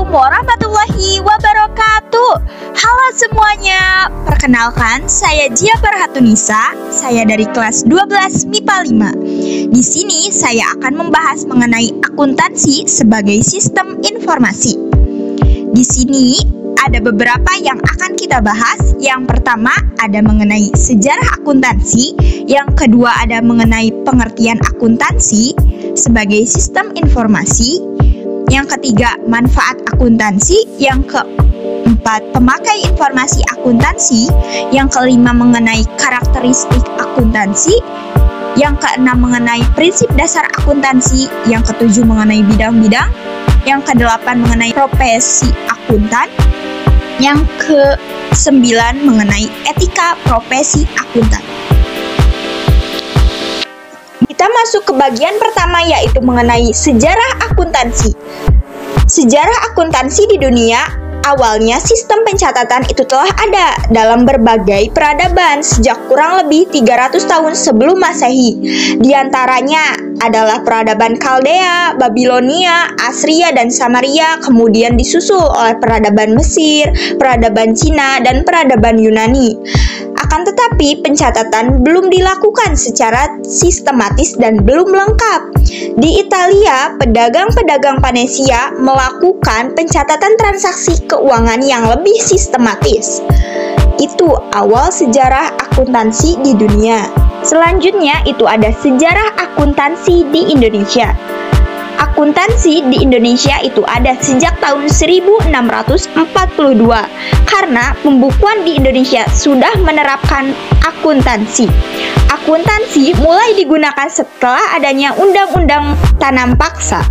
Assalamualaikum warahmatullahi wabarakatuh. Halo semuanya, perkenalkan saya Dia Barhatunisa. Saya dari kelas 12 MIPA 5. Di sini saya akan membahas mengenai akuntansi sebagai sistem informasi. Di sini ada beberapa yang akan kita bahas. Yang pertama ada mengenai sejarah akuntansi, yang kedua ada mengenai pengertian akuntansi sebagai sistem informasi, yang ketiga manfaat akuntansi, yang keempat pemakai informasi akuntansi, yang kelima mengenai karakteristik akuntansi, yang keenam mengenai prinsip dasar akuntansi, yang ketujuh mengenai bidang-bidang, yang kedelapan mengenai profesi akuntan, yang ke-9 mengenai etika profesi akuntan. Kita masuk ke bagian pertama, yaitu mengenai sejarah akuntansi. Sejarah akuntansi di dunia, awalnya sistem pencatatan itu telah ada dalam berbagai peradaban sejak kurang lebih 300 tahun sebelum Masehi. Di antaranya adalah peradaban Kaldea, Babilonia, Assyria, dan Samaria, kemudian disusul oleh peradaban Mesir, peradaban Cina, dan peradaban Yunani. Akan tetapi, pencatatan belum dilakukan secara sistematis dan belum lengkap. Di Italia, pedagang-pedagang Venesia melakukan pencatatan transaksi keuangan yang lebih sistematis. Itu awal sejarah akuntansi di dunia. Selanjutnya, itu ada sejarah akuntansi di Indonesia. Akuntansi di Indonesia itu ada sejak tahun 1642 karena pembukuan di Indonesia sudah menerapkan akuntansi. Akuntansi mulai digunakan setelah adanya Undang-Undang Tanam Paksa.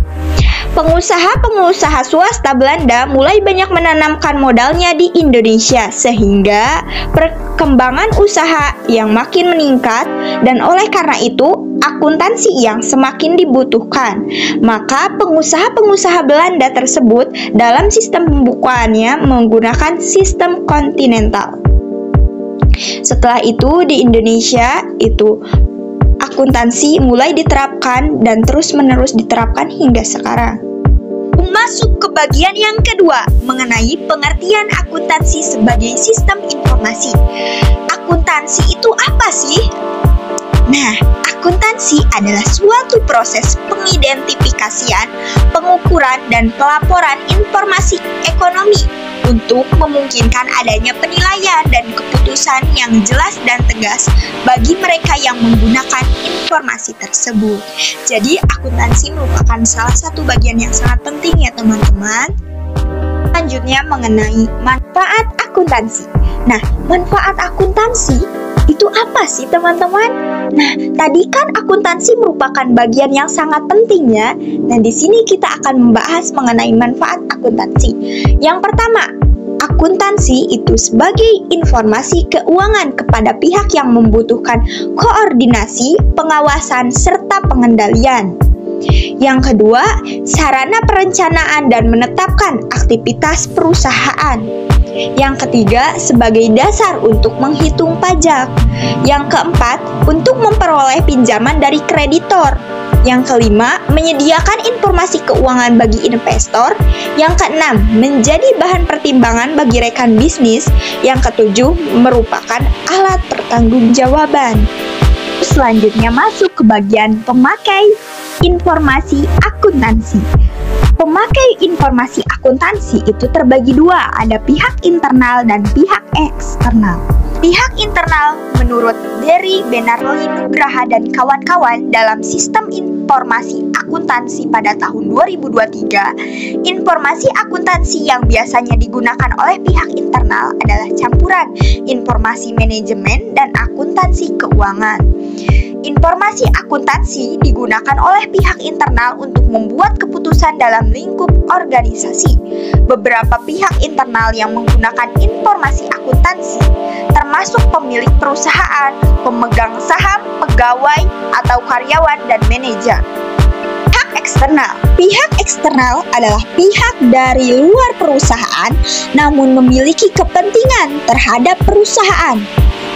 Pengusaha-pengusaha swasta Belanda mulai banyak menanamkan modalnya di Indonesia sehingga perkembangan usaha yang makin meningkat, dan oleh karena itu akuntansi yang semakin dibutuhkan. Maka pengusaha-pengusaha Belanda tersebut dalam sistem pembukuannya menggunakan sistem kontinental. Setelah itu di Indonesia itu akuntansi mulai diterapkan dan terus-menerus diterapkan hingga sekarang. Masuk ke bagian yang kedua mengenai pengertian akuntansi sebagai sistem informasi. Akuntansi itu apa sih? Nah, akuntansi adalah suatu proses pengidentifikasian, pengukuran, dan pelaporan informasi ekonomi untuk memungkinkan adanya penilaian dan keputusan yang jelas dan tegas bagi mereka yang menggunakan informasi tersebut. Jadi, akuntansi merupakan salah satu bagian yang sangat penting ya teman-teman. Selanjutnya mengenai manfaat akuntansi. Nah, manfaat akuntansi itu apa sih teman-teman? Nah, tadi kan akuntansi merupakan bagian yang sangat penting ya. Nah, di sini kita akan membahas mengenai manfaat akuntansi. Yang pertama, akuntansi itu sebagai informasi keuangan kepada pihak yang membutuhkan koordinasi, pengawasan, serta pengendalian. Yang kedua, sarana perencanaan dan menetapkan aktivitas perusahaan. Yang ketiga, sebagai dasar untuk menghitung pajak. Yang keempat, untuk memperoleh pinjaman dari kreditor. Yang kelima, menyediakan informasi keuangan bagi investor. Yang keenam, menjadi bahan pertimbangan bagi rekan bisnis. Yang ketujuh, merupakan alat pertanggungjawaban. Selanjutnya masuk ke bagian pemakai informasi akuntansi. Pemakai informasi akuntansi itu terbagi dua, ada pihak internal dan pihak eksternal. Pihak internal menurut Dery Benarli Nugraha dan kawan-kawan dalam sistem informasi akuntansi pada tahun 2023, informasi akuntansi yang biasanya digunakan oleh pihak internal adalah campuran informasi manajemen dan akuntansi keuangan. Informasi akuntansi digunakan oleh pihak internal untuk membuat keputusan dalam lingkup organisasi. Beberapa pihak internal yang menggunakan informasi akuntansi termasuk pemilik perusahaan, pemegang saham, pegawai atau karyawan, dan manajer. Pihak eksternal. Pihak eksternal adalah pihak dari luar perusahaan namun memiliki kepentingan terhadap perusahaan.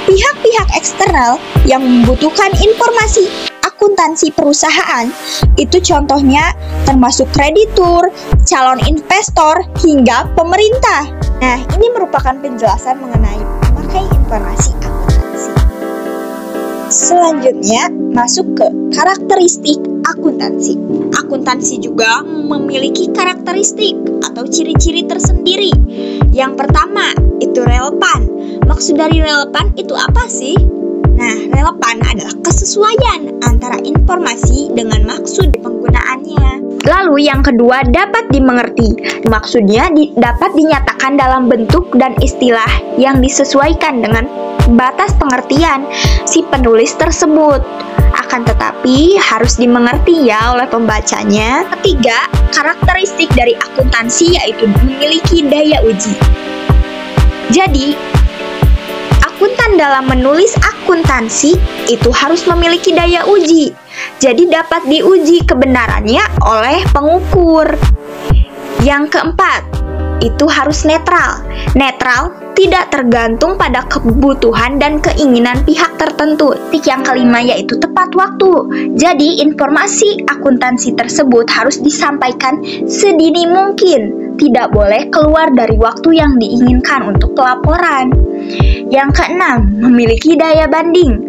Pihak-pihak eksternal yang membutuhkan informasi akuntansi akuntansi perusahaan, itu contohnya termasuk kreditur, calon investor, hingga pemerintah. Nah, ini merupakan penjelasan mengenai memakai informasi akuntansi. Selanjutnya, masuk ke karakteristik akuntansi. Akuntansi juga memiliki karakteristik atau ciri-ciri tersendiri. Yang pertama, itu relevan. Maksud dari relevan itu apa sih? Nah, relevan adalah kesesuaian antara informasi dengan maksud penggunaannya. Lalu yang kedua, dapat dimengerti. Maksudnya dapat dinyatakan dalam bentuk dan istilah yang disesuaikan dengan batas pengertian si penulis tersebut. Akan tetapi harus dimengerti ya oleh pembacanya. Ketiga, karakteristik dari akuntansi yaitu memiliki daya uji. Jadi, akuntan dalam menulis akuntansi itu harus memiliki daya uji. Jadi dapat diuji kebenarannya oleh pengukur. Yang keempat, itu harus netral. Netral tidak tergantung pada kebutuhan dan keinginan pihak tertentu. Yang kelima yaitu tepat waktu. Jadi informasi akuntansi tersebut harus disampaikan sedini mungkin. Tidak boleh keluar dari waktu yang diinginkan untuk pelaporan. Yang keenam, memiliki daya banding.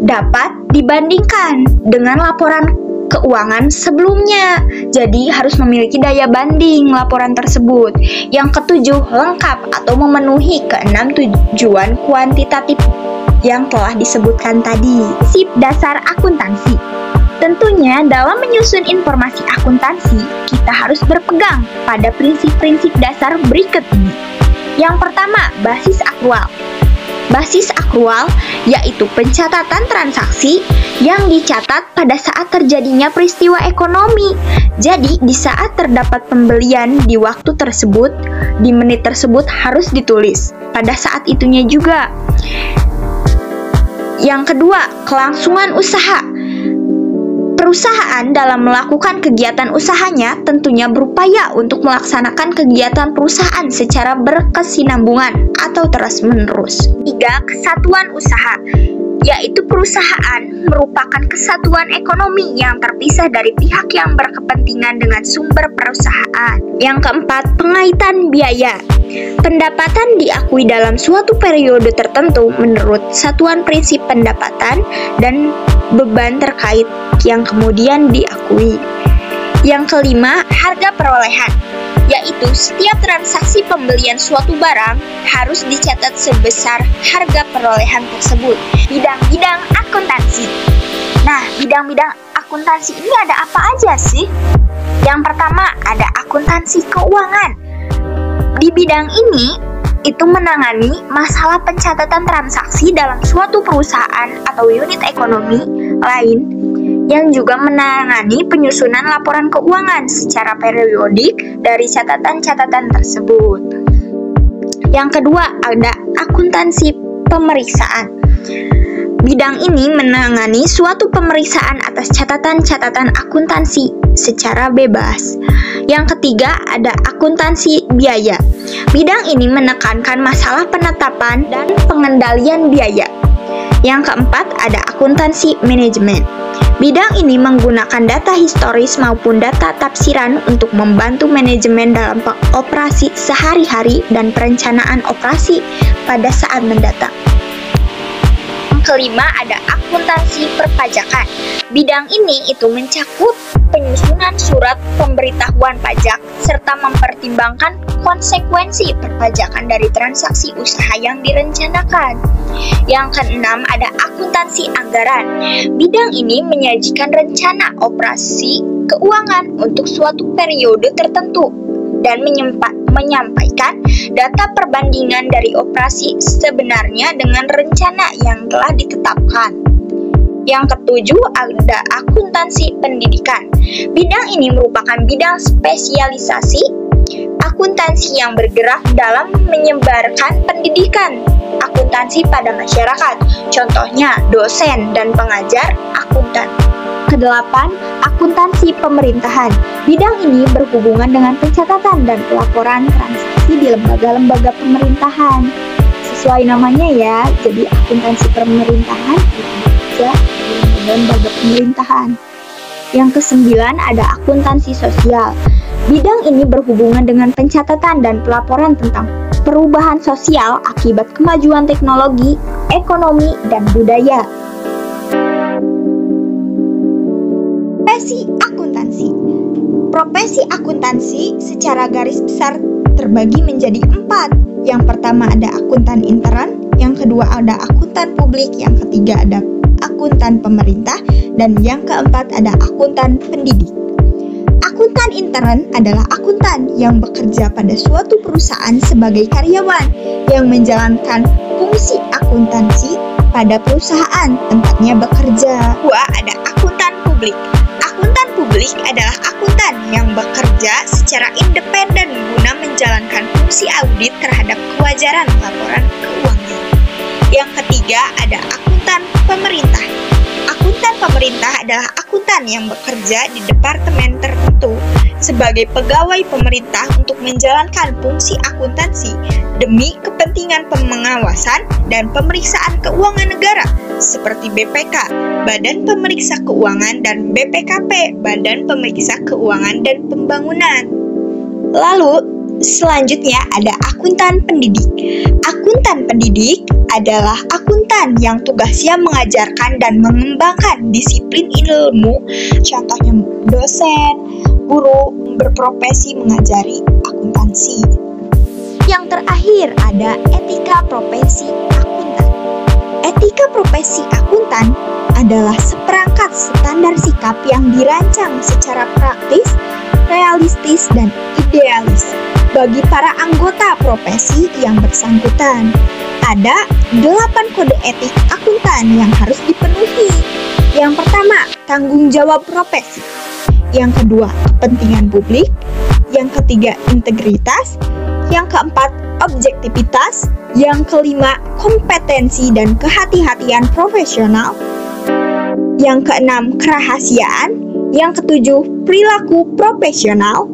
Dapat dibandingkan dengan laporan keuangan sebelumnya. Jadi harus memiliki daya banding laporan tersebut. Yang ketujuh, lengkap atau memenuhi keenam tujuan kuantitatif yang telah disebutkan tadi. Prinsip dasar akuntansi. Tentunya dalam menyusun informasi akuntansi, kita harus berpegang pada prinsip-prinsip dasar berikut ini. Yang pertama, basis akrual. Basis akrual yaitu pencatatan transaksi yang dicatat pada saat terjadinya peristiwa ekonomi. Jadi, di saat terdapat pembelian di waktu tersebut, di menit tersebut harus ditulis pada saat itunya juga. Yang kedua, kelangsungan usaha. Perusahaan dalam melakukan kegiatan usahanya tentunya berupaya untuk melaksanakan kegiatan perusahaan secara berkesinambungan atau terus-menerus. 3. Kesatuan usaha, yaitu perusahaan merupakan kesatuan ekonomi yang terpisah dari pihak yang berkepentingan dengan sumber perusahaan. Yang keempat, pengaitan biaya. Pendapatan diakui dalam suatu periode tertentu menurut satuan prinsip pendapatan dan beban terkait yang kemudian diakui. Yang kelima, harga perolehan, yaitu setiap transaksi pembelian suatu barang harus dicatat sebesar harga perolehan tersebut. Bidang-bidang akuntansi. Nah, bidang-bidang akuntansi ini ada apa aja sih? Yang pertama, ada akuntansi keuangan. Di bidang ini, itu menangani masalah pencatatan transaksi dalam suatu perusahaan atau unit ekonomi lain yang juga menangani penyusunan laporan keuangan secara periodik dari catatan-catatan tersebut. Yang kedua, ada akuntansi pemeriksaan. Bidang ini menangani suatu pemeriksaan atas catatan-catatan akuntansi secara bebas. Yang ketiga, ada akuntansi biaya. Bidang ini menekankan masalah penetapan dan pengendalian biaya. Yang keempat, ada akuntansi manajemen. Bidang ini menggunakan data historis maupun data tafsiran untuk membantu manajemen dalam operasi sehari-hari dan perencanaan operasi pada saat mendatang. Kelima, ada akuntansi perpajakan. Bidang ini itu mencakup penyusunan surat pemberitahuan pajak serta mempertimbangkan konsekuensi perpajakan dari transaksi usaha yang direncanakan. Yang keenam, ada akuntansi anggaran. Bidang ini menyajikan rencana operasi keuangan untuk suatu periode tertentu dan menyampaikan data perbandingan dari operasi sebenarnya dengan rencana yang telah ditetapkan. Yang ketujuh, ada akuntansi pendidikan. Bidang ini merupakan bidang spesialisasi akuntansi yang bergerak dalam menyebarkan pendidikan akuntansi pada masyarakat. Contohnya, dosen dan pengajar akuntan. Kedelapan, akuntansi pemerintahan. Bidang ini berhubungan dengan pencatatan dan pelaporan transaksi di lembaga-lembaga pemerintahan. Sesuai namanya ya, jadi akuntansi pemerintahan itu bisa lembaga pemerintahan. Yang kesembilan ada akuntansi sosial. Bidang ini berhubungan dengan pencatatan dan pelaporan tentang perubahan sosial akibat kemajuan teknologi, ekonomi, dan budaya. Profesi akuntansi. Profesi akuntansi secara garis besar terbagi menjadi 4. Yang pertama ada akuntan intern, yang kedua ada akuntan publik, yang ketiga ada akuntan pemerintah, dan yang keempat ada akuntan pendidik. Akuntan intern adalah akuntan yang bekerja pada suatu perusahaan sebagai karyawan yang menjalankan fungsi akuntansi pada perusahaan tempatnya bekerja. Dua, ada akuntan publik. Akuntan publik adalah akuntan yang bekerja secara independen guna menjalankan fungsi audit terhadap kewajaran laporan keuangan. Yang ketiga ada akuntan pemerintah. Akuntan pemerintah adalah akuntan yang bekerja di departemen tertentu sebagai pegawai pemerintah untuk menjalankan fungsi akuntansi demi kepentingan pengawasan dan pemeriksaan keuangan negara seperti BPK, Badan Pemeriksa Keuangan, dan BPKP, Badan Pemeriksa Keuangan dan Pembangunan. Lalu, selanjutnya ada akuntan pendidik. Akuntan pendidik adalah akuntan yang tugasnya mengajarkan dan mengembangkan disiplin ilmu, contohnya dosen, guru, berprofesi mengajari akuntansi. Yang terakhir ada etika profesi akuntan. Etika profesi akuntan adalah seperangkat standar sikap yang dirancang secara praktis, realistis, dan idealis bagi para anggota profesi yang bersangkutan. Ada 8 kode etik akuntan yang harus dipenuhi. Yang pertama, tanggung jawab profesi. Yang kedua, kepentingan publik. Yang ketiga, integritas. Yang keempat, objektivitas. Yang kelima, kompetensi dan kehati-hatian profesional. Yang keenam, kerahasiaan. Yang ketujuh, perilaku profesional.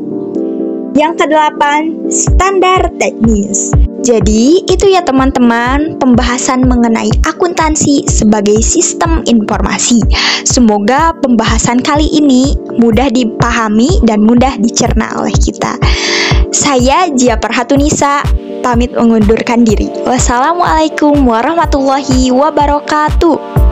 Yang kedelapan, standar teknis. Jadi, itu ya teman-teman, pembahasan mengenai akuntansi sebagai sistem informasi. Semoga pembahasan kali ini mudah dipahami dan mudah dicerna oleh kita. Saya Jia Perhatunisa, pamit mengundurkan diri. Wassalamualaikum warahmatullahi wabarakatuh.